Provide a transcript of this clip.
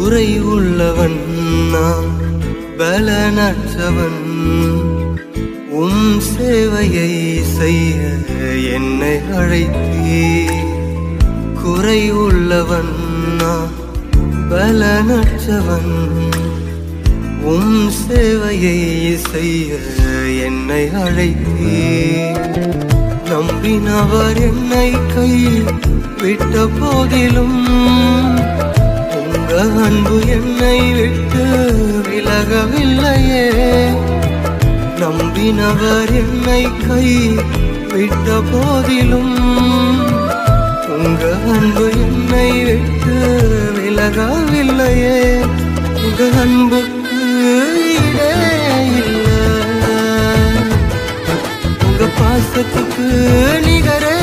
குறை உள்ளவன் நான் பலனற்றவன் உம் சேவையை செய்ய என்னை அழைத்தே குறை உள்ளவன் நான் பலனற்றவன் உம் சேவையை செய்ய என்னை அழைத்தே நம்பினவர் என்னை கை விட்ட போதிலும் உங்க அன்பு என்னை விட்டு விலகவில்லையே நம்பினவர் என்னை கை விட்ட போதிலும் உங்க அன்பு என்னை விட்டு விலகவில்லையே உங்க அன்புக்கு ஈடே இல்லை உங்க பாசத்துக்கு நிகரே